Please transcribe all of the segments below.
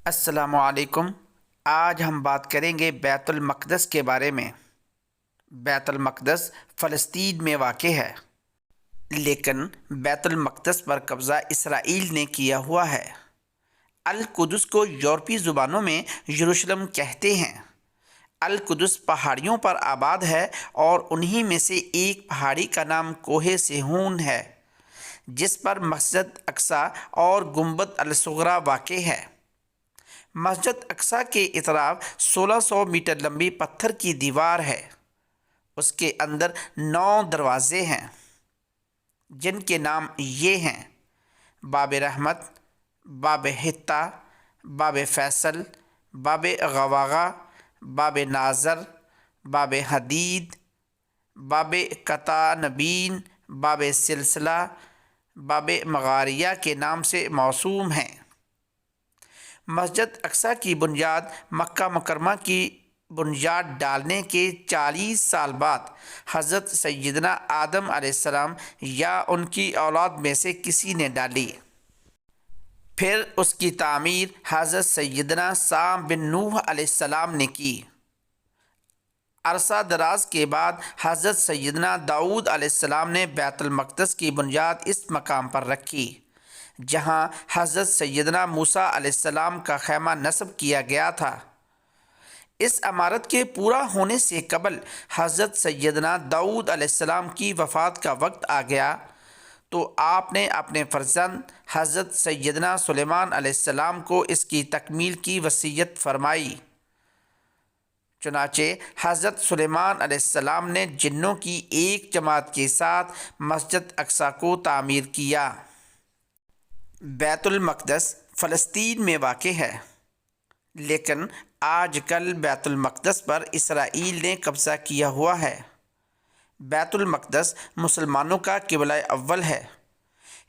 السلام علیکم۔ آج ہم بات کریں گے بیت المقدس کے بارے میں۔ بیت المقدس فلسطین میں واقع ہے، لیکن بیت المقدس پر قبضہ اسرائیل نے کیا ہوا ہے۔ القدس کو یورپی زبانوں میں یروشلم کہتے ہیں۔ القدس پہاڑیوں پر آباد ہے اور انہی میں سے ایک پہاڑی کا نام کوہ صہیون ہے، جس پر مسجد اقصی اور گنبد الصغریٰ واقع ہے۔ مسجد اقصی کے اطراف 1600 میٹر لمبی پتھر کی دیوار ہے۔ اس کے اندر 9 دروازے ہیں، جن کے نام یہ ہیں: باب رحمت، باب حطہ، باب فیصل، باب غواغہ، باب ناظر، باب حدید، باب قطع نبین، باب سلسلہ، باب مغاریہ کے نام سے موسوم ہیں۔ مسجد اقصی کی بنیاد مکہ مکرمہ کی بنیاد ڈالنے کے 40 سال بعد حضرت سیدنا آدم علیہ السلام یا ان کی اولاد میں سے کسی نے ڈالی۔ پھر اس کی تعمیر حضرت سیدنا سام بن نوح علیہ السلام نے کی۔ عرصہ دراز کے بعد حضرت سیدنا داؤد علیہ السلام نے بیت المقدس کی بنیاد اس مقام پر رکھی جہاں حضرت سیدنا موسیٰ علیہ السلام کا خیمہ نصب کیا گیا تھا۔ اس عمارت کے پورا ہونے سے قبل حضرت سیدنا داؤد علیہ السلام کی وفات کا وقت آ گیا تو آپ نے اپنے فرزند حضرت سیدنا سلیمان علیہ السلام کو اس کی تکمیل کی وصیت فرمائی۔ چنانچہ حضرت سلیمان علیہ السلام نے جنوں کی ایک جماعت کے ساتھ مسجد اقصی کو تعمیر کیا۔ بیت المقدس فلسطین میں واقع ہے، لیکن آج کل بیت المقدس پر اسرائیل نے قبضہ کیا ہوا ہے۔ بیت المقدس مسلمانوں کا قبلہ اول ہے۔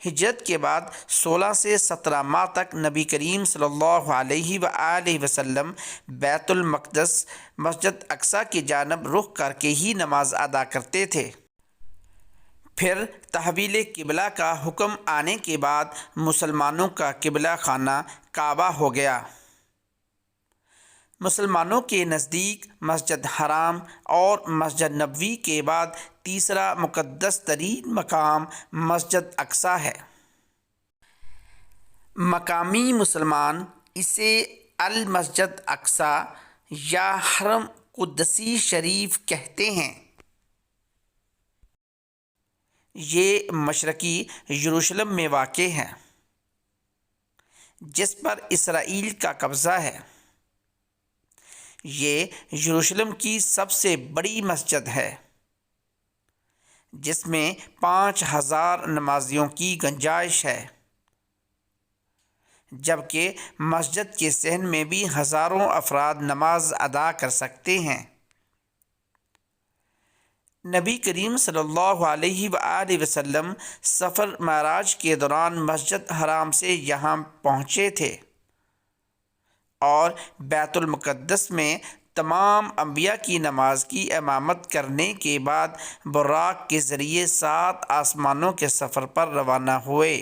ہجرت کے بعد 16 سے 17 ماہ تک نبی کریم صلی اللہ علیہ وآلہ وسلم بیت المقدس مسجد اقصی کی جانب رخ کر کے ہی نماز ادا کرتے تھے۔ پھر تحویل قبلہ کا حکم آنے کے بعد مسلمانوں کا قبلہ خانہ کعبہ ہو گیا۔ مسلمانوں کے نزدیک مسجد حرام اور مسجد نبوی کے بعد تیسرا مقدس ترین مقام مسجد اقصی ہے۔ مقامی مسلمان اسے المسجد اقصی یا حرم قدسی شریف کہتے ہیں۔ یہ مشرقی یروشلم میں واقع ہے، جس پر اسرائیل کا قبضہ ہے۔ یہ یروشلم کی سب سے بڑی مسجد ہے، جس میں 5000 نمازیوں کی گنجائش ہے، جبکہ مسجد کے صحن میں بھی ہزاروں افراد نماز ادا کر سکتے ہیں۔ نبی کریم صلی اللہ علیہ وآلہ وسلم سفر معراج کے دوران مسجد حرام سے یہاں پہنچے تھے اور بیت المقدس میں تمام انبیاء کی نماز کی امامت کرنے کے بعد براق کے ذریعے 7 آسمانوں کے سفر پر روانہ ہوئے۔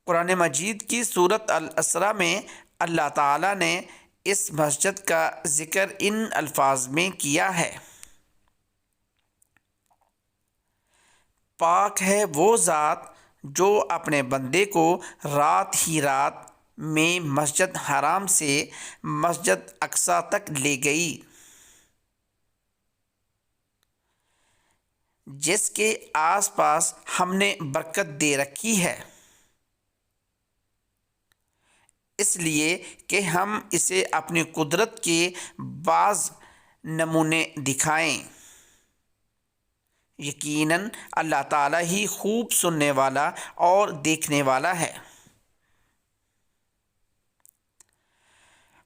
قرآن مجید کی سورۃ الاسراء میں اللہ تعالیٰ نے اس مسجد کا ذکر ان الفاظ میں کیا ہے: پاک ہے وہ ذات جو اپنے بندے کو رات ہی رات میں مسجد حرام سے مسجد اقصی تک لے گئی، جس کے آس پاس ہم نے برکت دے رکھی ہے، اس لیے کہ ہم اسے اپنی قدرت کے بعض نمونے دکھائیں۔ یقیناً اللہ تعالیٰ ہی خوب سننے والا اور دیکھنے والا ہے۔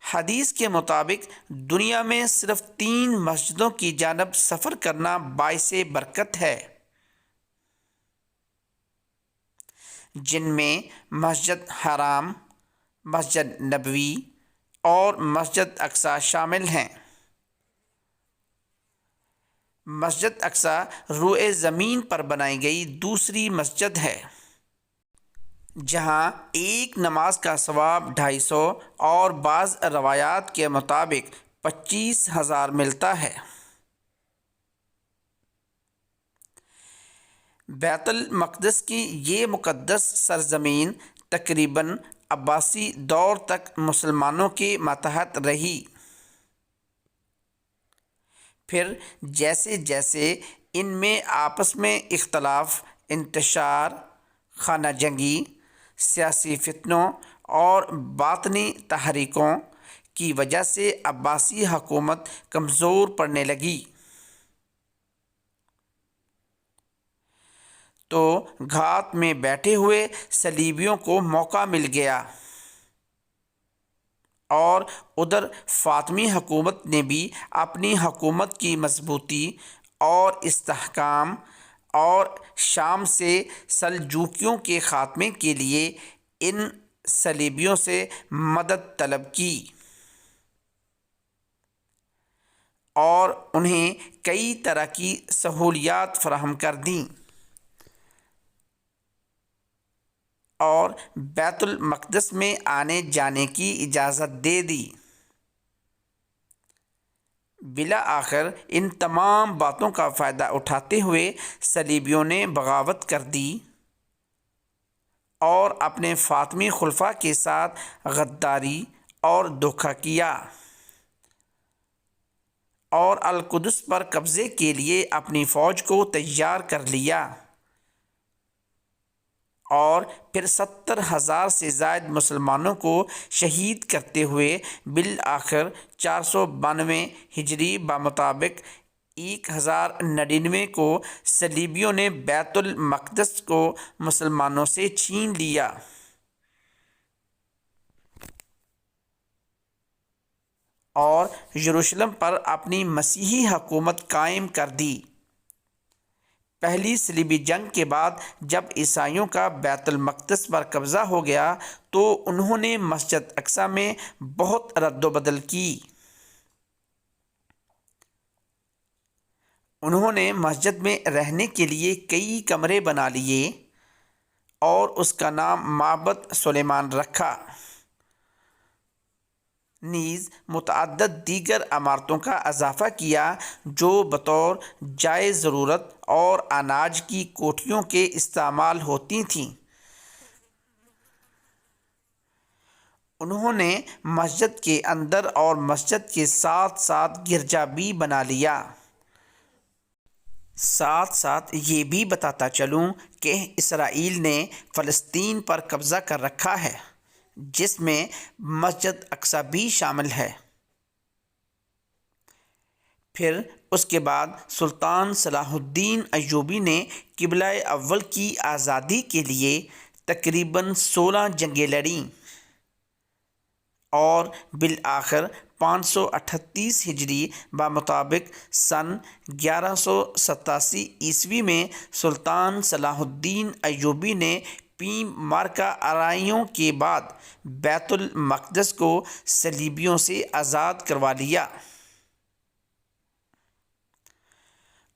حدیث کے مطابق دنیا میں صرف 3 مسجدوں کی جانب سفر کرنا باعث برکت ہے، جن میں مسجد حرام، مسجد نبوی اور مسجد اقصی شامل ہیں۔ مسجد اقصی روئے زمین پر بنائی گئی دوسری مسجد ہے۔ جہاں ایک نماز کا ثواب 250 اور بعض روایات کے مطابق 25,000 ملتا ہے۔ بیت المقدس کی یہ مقدس سرزمین تقریباً عباسی دور تک مسلمانوں کے ماتحت رہی۔ پھر جیسے جیسے ان میں آپس میں اختلاف، انتشار، خانہ جنگی، سیاسی فتنوں اور باطنی تحریکوں کی وجہ سے عباسی حکومت کمزور پڑنے لگی، تو گھات میں بیٹھے ہوئے صلیبیوں کو موقع مل گیا، اور ادھر فاطمی حکومت نے بھی اپنی حکومت کی مضبوطی اور استحکام اور شام سے سلجوقیوں کے خاتمے کے لیے ان صلیبیوں سے مدد طلب کی اور انہیں کئی طرح کی سہولیات فراہم کر دیں اور بیت المقدس میں آنے جانے کی اجازت دے دی۔ بالآخر ان تمام باتوں کا فائدہ اٹھاتے ہوئے صلیبیوں نے بغاوت کر دی اور اپنے فاطمی خلفاء کے ساتھ غداری اور دھوکہ کیا اور القدس پر قبضے کے لیے اپنی فوج کو تیار کر لیا، اور پھر 70,000 سے زائد مسلمانوں کو شہید کرتے ہوئے بالآخر 492 ہجری بمطابق 1099 کو صلیبیوں نے بیت المقدس کو مسلمانوں سے چھین لیا۔ اور یروشلم پر اپنی مسیحی حکومت قائم کر دی۔ پہلی صلیبی جنگ کے بعد جب عیسائیوں کا بیت المقدس پر قبضہ ہو گیا تو انہوں نے مسجد اقصی میں بہت رد و بدل کی۔ انہوں نے مسجد میں رہنے کے لیے کئی کمرے بنا لیے اور اس کا نام معبد سلیمان رکھا، نیز متعدد دیگر عمارتوں کا اضافہ کیا جو بطور جائے ضرورت اور اناج کی کوٹھیوں کے استعمال ہوتی تھیں۔ انہوں نے مسجد کے اندر اور مسجد کے ساتھ ساتھ گرجا بھی بنا لیا۔ ساتھ ساتھ یہ بھی بتاتا چلوں کہ اسرائیل نے فلسطین پر قبضہ کر رکھا ہے، جس میں مسجد اقصی بھی شامل ہے۔ پھر اس کے بعد سلطان صلاح الدین ایوبی نے قبلہ اول کی آزادی کے لیے تقریباً 16 جنگیں لڑیں اور بالآخر 538 ہجری بمطابق سن 1187 عیسوی میں سلطان صلاح الدین ایوبی نے پیم مارکا آرائیوں کے بعد بیت المقدس کو صلیبیوں سے آزاد کروا لیا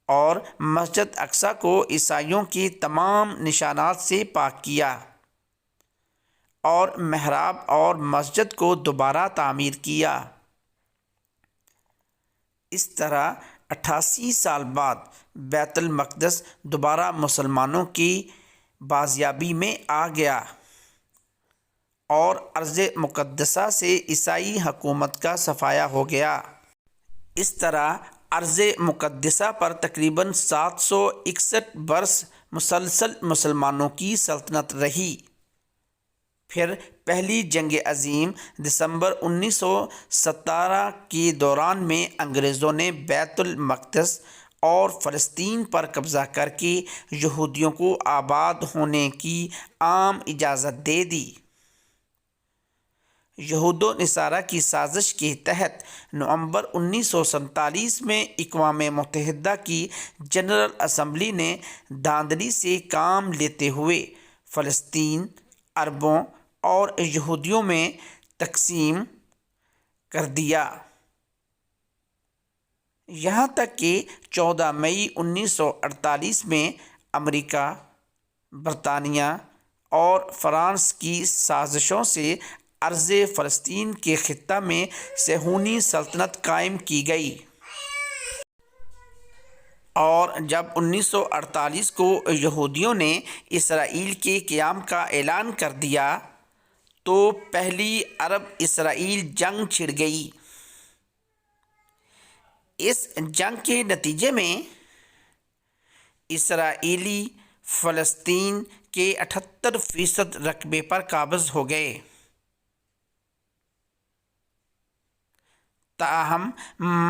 اور مسجد اقصی کو عیسائیوں کے تمام نشانات سے پاک کیا اور محراب اور مسجد کو دوبارہ تعمیر کیا۔ اس طرح 88 سال بعد بیت المقدس دوبارہ مسلمانوں کی بازیابی میں آ گیا اور ارض مقدسہ سے عیسائی حکومت کا صفایا ہو گیا۔ اس طرح ارض مقدسہ پر تقریباً 761 برس مسلسل مسلمانوں کی سلطنت رہی۔ پھر پہلی جنگ عظیم دسمبر 1917 کے دوران میں انگریزوں نے بیت المقدس اور فلسطین پر قبضہ کر کے یہودیوں کو آباد ہونے کی عام اجازت دے دی۔ یہود و نصارہ کی سازش کے تحت نومبر 1947 میں اقوام متحدہ کی جنرل اسمبلی نے دھاندلی سے کام لیتے ہوئے فلسطین عربوں اور یہودیوں میں تقسیم کر دیا، یہاں تک کہ 14 مئی 1948 میں امریکہ، برطانیہ اور فرانس کی سازشوں سے ارض فلسطین کے خطہ میں صہیونی سلطنت قائم کی گئی، اور جب 1948 کو یہودیوں نے اسرائیل کے قیام کا اعلان کر دیا تو پہلی عرب اسرائیل جنگ چھڑ گئی۔ اس جنگ کے نتیجے میں اسرائیلی فلسطین کے 78% رقبے پر قابض ہو گئے۔ تاہم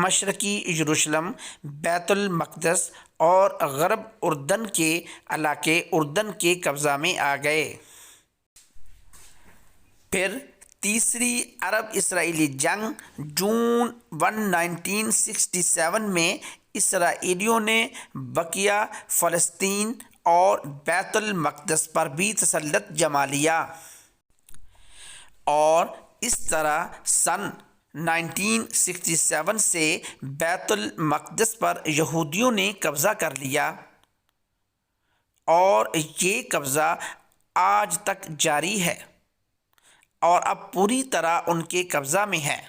مشرقی یروشلم، بیت المقدس اور غرب اردن کے علاقے اردن کے قبضہ میں آ گئے۔ پھر تیسری عرب اسرائیلی جنگ جون 1967 میں اسرائیلیوں نے بقیہ فلسطین اور بیت المقدس پر بھی تسلط جما لیا، اور اس طرح سن 1967 سے بیت المقدس پر یہودیوں نے قبضہ کر لیا، اور یہ قبضہ آج تک جاری ہے اور اب پوری طرح ان کے قبضہ میں ہے۔